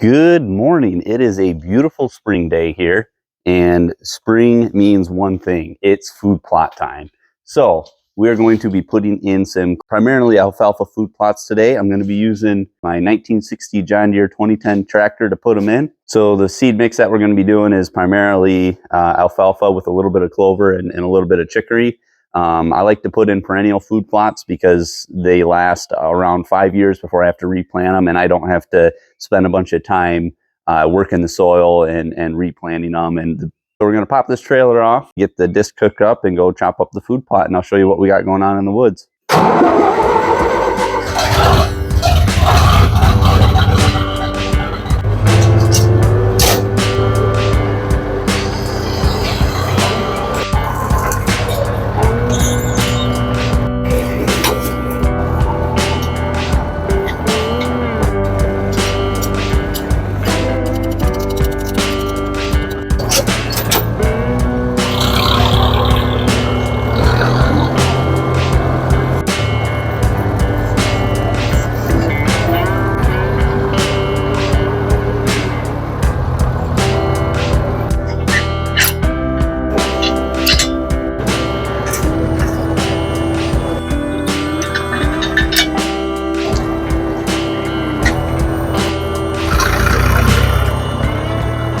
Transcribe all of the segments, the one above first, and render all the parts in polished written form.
Good morning. It is a beautiful spring day here, and spring means one thing. It's food plot time. So we're going to be putting in some primarily alfalfa food plots today. I'm going to be using my 1960 John Deere 2010 tractor to put them in. So the seed mix that we're going to be doing is primarily alfalfa with a little bit of clover and a little bit of chicory. I like to put in perennial food plots because they last around 5 years before I have to replant them, and I don't have to spend a bunch of time working the soil and replanting them. So we're going to pop this trailer off, get the disc hooked up, and go chop up the food plot, and I'll show you what we got going on in the woods.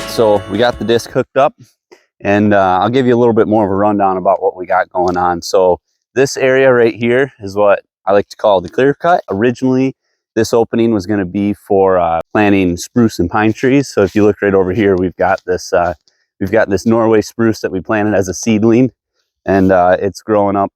So we got the disc hooked up, and I'll give you a little bit more of a rundown about what we got going on. So this area right here is what I like to call the clear cut. Originally, this opening was going to be for planting spruce and pine trees. So if you look right over here, we've got this Norway spruce that we planted as a seedling, and it's growing up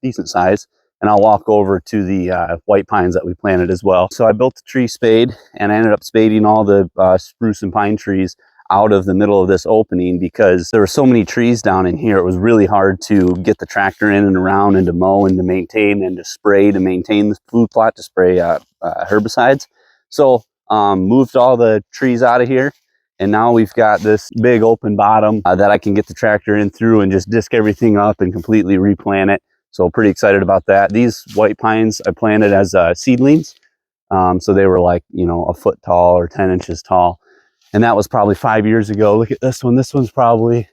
decent size. And I'll walk over to the white pines that we planted as well. So I built a tree spade, and I ended up spading all the spruce and pine trees out of the middle of this opening because there were so many trees down in here. It was really hard to get the tractor in and around and to mow and to maintain and to spray, to maintain the food plot, to spray herbicides. So moved all the trees out of here, and now we've got this big open bottom that I can get the tractor in through and just disc everything up and completely replant it. So pretty excited about that. These white pines I planted as seedlings. So they were like, a foot tall or 10 inches tall. And that was probably 5 years ago. Look at this one. This one's probably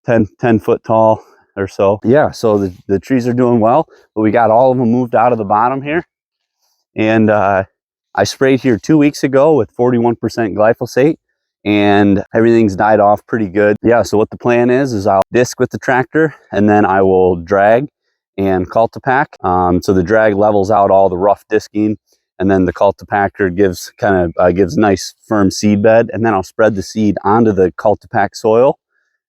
10 foot tall or so. Yeah, so the trees are doing well, but we got all of them moved out of the bottom here. And I sprayed here 2 weeks ago with 41% glyphosate, and everything's died off pretty good. Yeah, so what the plan is I'll disc with the tractor, and then I will drag and cultipack. So the drag levels out all the rough disking, and then the cultipacker gives nice firm seed bed, and then I'll spread the seed onto the cultipack soil,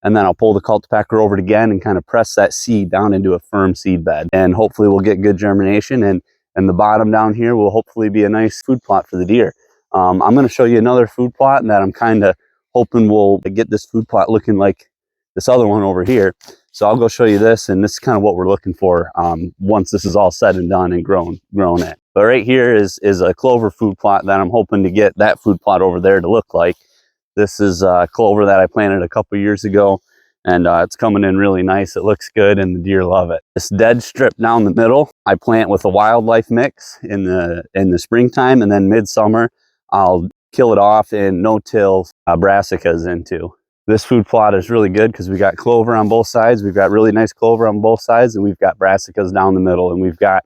and then I'll pull the cultipacker over it again and kind of press that seed down into a firm seed bed, and hopefully we'll get good germination, and the bottom down here will hopefully be a nice food plot for the deer. I'm going to show you another food plot that I'm kind of hoping will get this food plot looking like this other one over here. So I'll go show you this, and this is kind of what we're looking for once this is all said and done and grown in. But right here is a clover food plot that I'm hoping to get that food plot over there to look like. This is clover that I planted a couple years ago, and it's coming in really nice. It looks good, and the deer love it. This dead strip down the middle, I plant with a wildlife mix in the springtime, and then midsummer, I'll kill it off and no-till brassicas into. This food plot is really good because we got clover on both sides. We've got really nice clover on both sides, and we've got brassicas down the middle, and we've got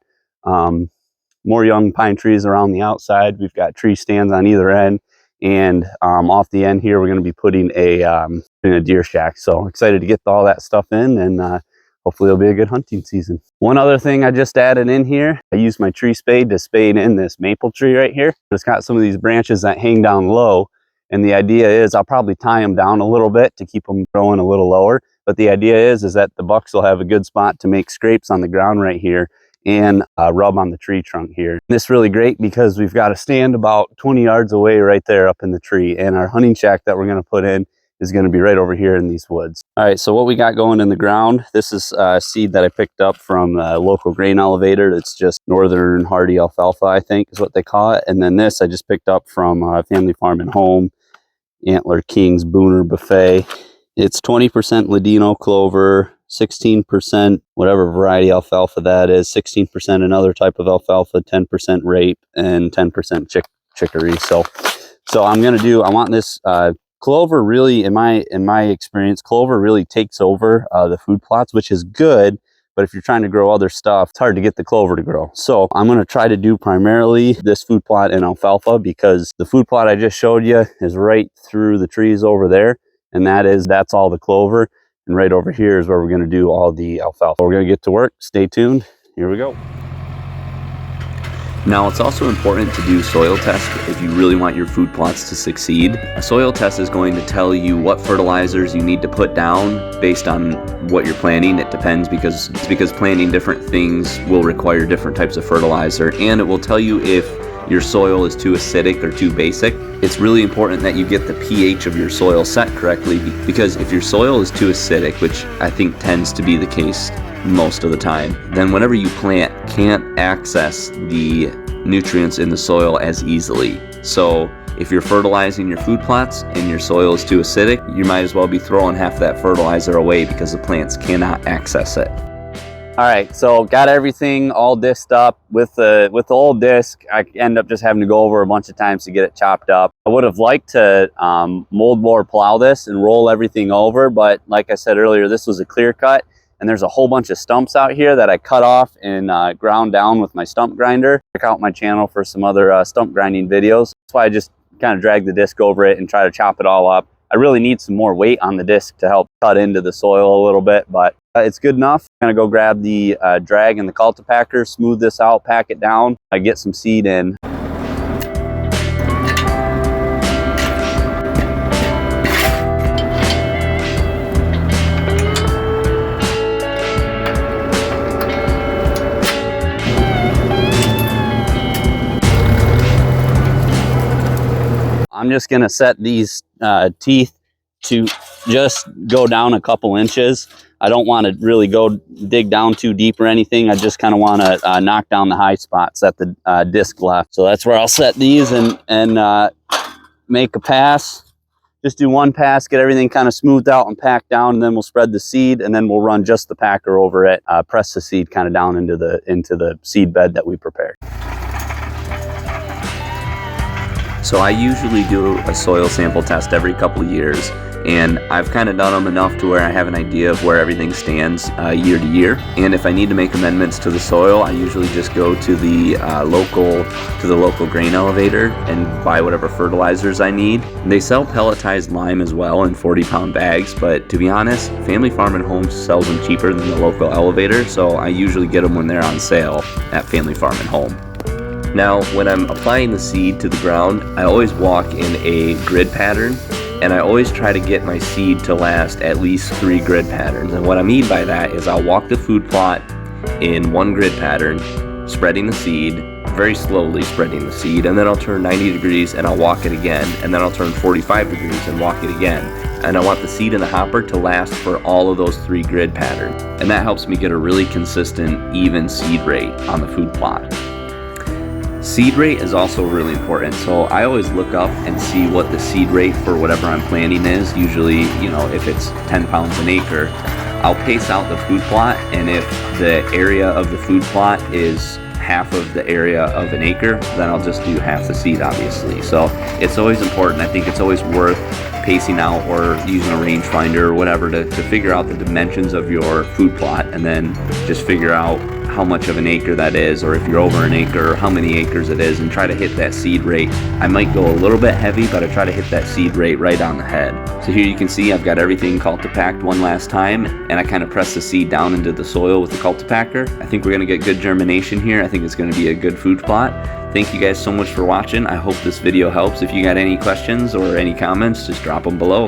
more young pine trees around the outside. We've got tree stands on either end, and off the end here, we're going to be putting in a deer shack. So excited to get all that stuff in, and hopefully it'll be a good hunting season. One other thing I just added in here, I used my tree spade to spade in this maple tree right here. It's got some of these branches that hang down low, and the idea is I'll probably tie them down a little bit to keep them growing a little lower. But the idea is that the bucks will have a good spot to make scrapes on the ground right here and rub on the tree trunk here. And this is really great because we've got a stand about 20 yards away right there up in the tree, and our hunting shack that we're going to put in is going to be right over here in these woods. All right, so what we got going in the ground, this is seed that I picked up from a local grain elevator. It's just Northern Hardy Alfalfa, I think is what they call it. And then this I just picked up from Family Farm and Home, Antler King's Booner Buffet. It's 20% Ladino clover, 16% whatever variety alfalfa that is, 16% another type of alfalfa, 10% rape, and 10% chicory. So So I want this clover really, in my experience, clover really takes over the food plots, which is good. But if you're trying to grow other stuff, it's hard to get the clover to grow. So I'm going to try to do primarily this food plot in alfalfa, because the food plot I just showed you is right through the trees over there. And that's all the clover. And right over here is where we're going to do all the alfalfa. We're going to get to work. Stay tuned. Here we go. Now, it's also important to do soil tests if you really want your food plots to succeed. A soil test is going to tell you what fertilizers you need to put down based on what you're planting. It depends because planting different things will require different types of fertilizer, and it will tell you if your soil is too acidic or too basic. It's really important that you get the pH of your soil set correctly, because if your soil is too acidic, which I think tends to be the case most of the time, then whatever you plant can't access the nutrients in the soil as easily. So if you're fertilizing your food plots and your soil is too acidic, you might as well be throwing half that fertilizer away, because the plants cannot access it. All right, so got everything all disked up. With the old disc, I end up just having to go over a bunch of times to get it chopped up. I would have liked to mold board plow this and roll everything over, but like I said earlier, this was a clear cut, and there's a whole bunch of stumps out here that I cut off and ground down with my stump grinder. Check out my channel for some other stump grinding videos. That's why I just kind of drag the disc over it and try to chop it all up. I really need some more weight on the disc to help cut into the soil a little bit, but it's good enough. I'm gonna go grab the drag and the cultipacker, smooth this out, pack it down, get some seed in. I'm just gonna set these teeth to just go down a couple inches. I don't want to really dig down too deep or anything. I just kind of want to knock down the high spots that the disc left. So that's where I'll set these and make a pass. Just do one pass, get everything kind of smoothed out and packed down, and then we'll spread the seed, and then we'll run just the packer over it. Press the seed kind of down into the seed bed that we prepared. So I usually do a soil sample test every couple of years, and I've kind of done them enough to where I have an idea of where everything stands year to year. And if I need to make amendments to the soil, I usually just go to the local grain elevator and buy whatever fertilizers I need. They sell pelletized lime as well in 40-pound bags, but to be honest, Family Farm and Home sells them cheaper than the local elevator, so I usually get them when they're on sale at Family Farm and Home. Now, when I'm applying the seed to the ground, I always walk in a grid pattern, and I always try to get my seed to last at least 3 grid patterns. And what I mean by that is I'll walk the food plot in one grid pattern, spreading the seed, very slowly spreading the seed, and then I'll turn 90 degrees and I'll walk it again, and then I'll turn 45 degrees and walk it again. And I want the seed in the hopper to last for all of those 3 grid patterns. And that helps me get a really consistent, even seed rate on the food plot. Seed rate is also really important, so I always look up and see what the seed rate for whatever I'm planting is. Usually, if it's 10 pounds an acre, I'll pace out the food plot, and if the area of the food plot is half of the area of an acre, then I'll just do half the seed, obviously. So it's always important. I think it's always worth pacing out or using a rangefinder or whatever to figure out the dimensions of your food plot, and then just figure out how much of an acre that is, or if you're over an acre, or how many acres it is, and try to hit that seed rate. I might go a little bit heavy, but I try to hit that seed rate right on the head. So here you can see I've got everything cultipacked one last time, and I kind of press the seed down into the soil with the cultipacker. I think we're going to get good germination here. I think it's going to be a good food plot. Thank you guys so much for watching. I hope this video helps. If you got any questions or any comments, just drop them below.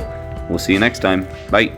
We'll see you next time. Bye.